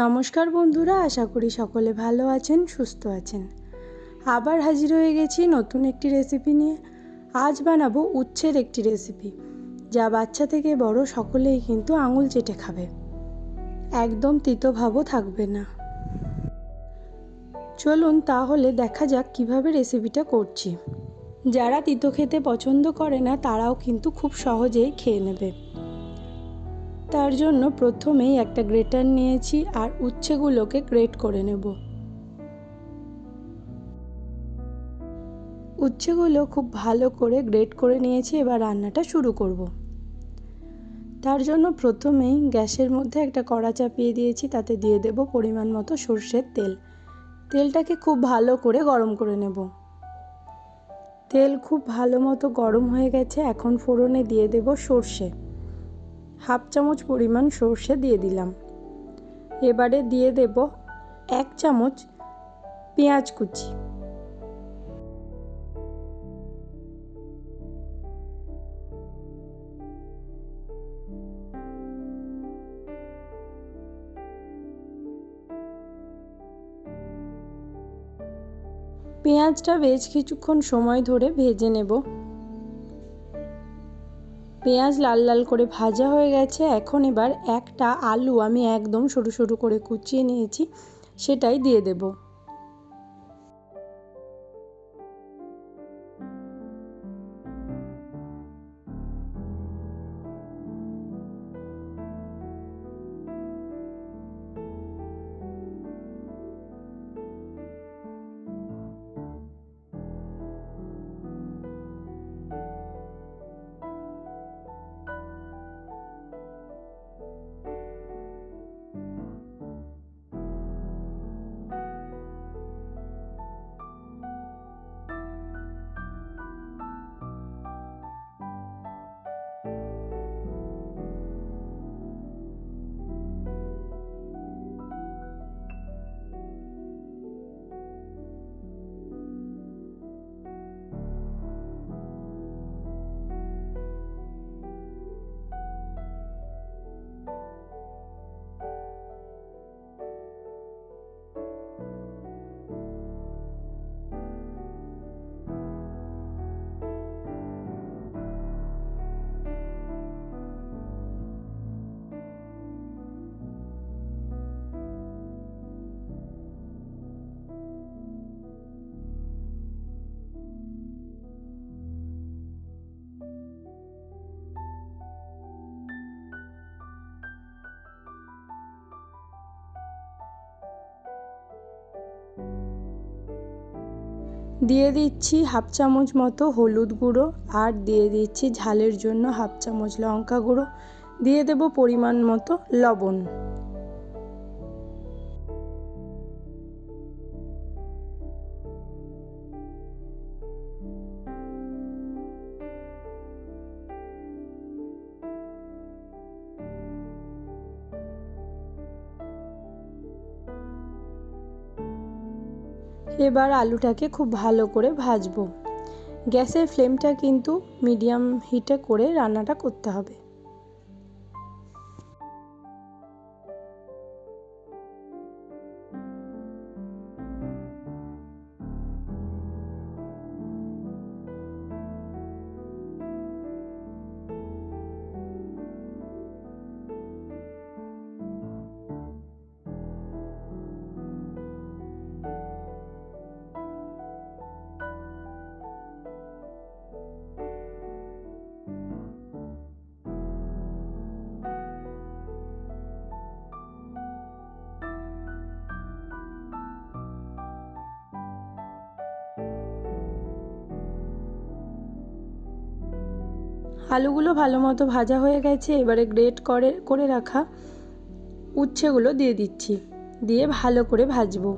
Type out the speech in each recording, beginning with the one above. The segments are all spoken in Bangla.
নমস্কার বন্ধুরা, আশা করি সকলে ভালো আছেন, সুস্থ আছেন। আবার হাজির হয়ে গেছি নতুন একটি রেসিপি নিয়ে। আজ বানাবো উচ্ছের একটি রেসিপি, যা বাচ্চা থেকে বড় সকলেই কিন্তু আঙুল চেটে খাবে। একদম তিতো ভাবও থাকবে না। চলুন তাহলে দেখা যাক কিভাবে রেসিপিটা করছি। যারা তিতো খেতে পছন্দ করে না তারাও কিন্তু খুব সহজেই খেয়ে নেবে। তার জন্য প্রথমেই একটা গ্রেটার নিয়েছি আর উচ্ছেগুলোকে গ্রেট করে নেব। উচ্ছেগুলো খুব ভালো করে গ্রেট করে নিয়েছি। এবার রান্নাটা শুরু করব। তার জন্য প্রথমেই গ্যাসের মধ্যে একটা কড়া চাপিয়ে দিয়েছি, তাতে দিয়ে দেব পরিমাণ মতো সর্ষের তেল। তেলটাকে খুব ভালো করে গরম করে নেব। তেল খুব ভালো মতো গরম হয়ে গেছে। এখন ফোড়নে দিয়ে দেব সর্ষে। হাফ চামচ পরিমাণ সর্ষে দিয়ে দিলাম। এবারে দিয়ে দেব 1 চামচ পেঁয়াজ কুচি। পেঁয়াজটা বেশ কিছুক্ষণ সময় ধরে ভেজে নেব। পেঁয়াজ লাল লাল করে ভাজা হয়ে গেছে। এখন এবার একটা আলু আমি একদম সরু সরু করে কুচিয়ে নিয়েছি, সেটাই দিয়ে দেব। দিয়ে দিচ্ছি হাফ চামচ মতো হলুদ গুঁড়ো, আর দিয়ে দিচ্ছি ঝালের জন্য হাফ চামচ লঙ্কা গুঁড়ো, দিয়ে দেব পরিমাণ মতো লবণ। এবার আলুটাকে খুব ভালো করে ভাজবো। গ্যাসের ফ্লেমটা কিন্তু মিডিয়াম হিটে করে রান্নাটা করতে হবে। আলুগুলো ভালো মতো ভাজা হয়ে গেছে। এবারে গ্রেট করে রাখা উচ্ছেগুলো দিয়ে দিচ্ছি, দিয়ে ভালো করে ভাজবো।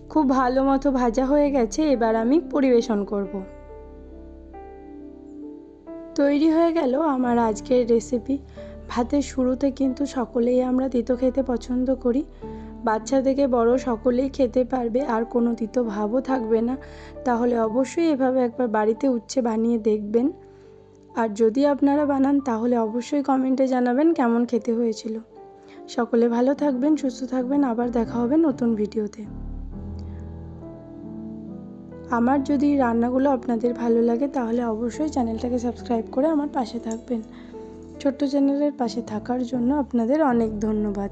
খুব ভালো মতো ভাজা হয়ে গেছে, এবার আমি পরিবেশন করব। তৈরি হয়ে গেল আমার আজকের রেসিপি। ভাতের শুরুতে কিন্তু সকলেই আমরা তিতো খেতে পছন্দ করি, বাচ্চা থেকে বড় সকলেই খেতে পারবে, আর কোনো তিতো ভাবও থাকবে না। তাহলে অবশ্যই এভাবে একবার বাড়িতে উচ্ছে বানিয়ে দেখবেন। আর যদি আপনারা বানান তাহলে অবশ্যই কমেন্টে জানাবেন কেমন খেতে হয়েছিল। সকলে ভালো থাকবেন, সুস্থ থাকবেন, আবার দেখা হবে নতুন ভিডিওতে। আমার যদি রান্নাগুলো আপনাদের ভালো লাগে তাহলে অবশ্যই চ্যানেলটাকে সাবস্ক্রাইব করে আমার পাশে থাকবেন। ছোট্ট চ্যানেলের পাশে থাকার জন্য আপনাদের অনেক ধন্যবাদ।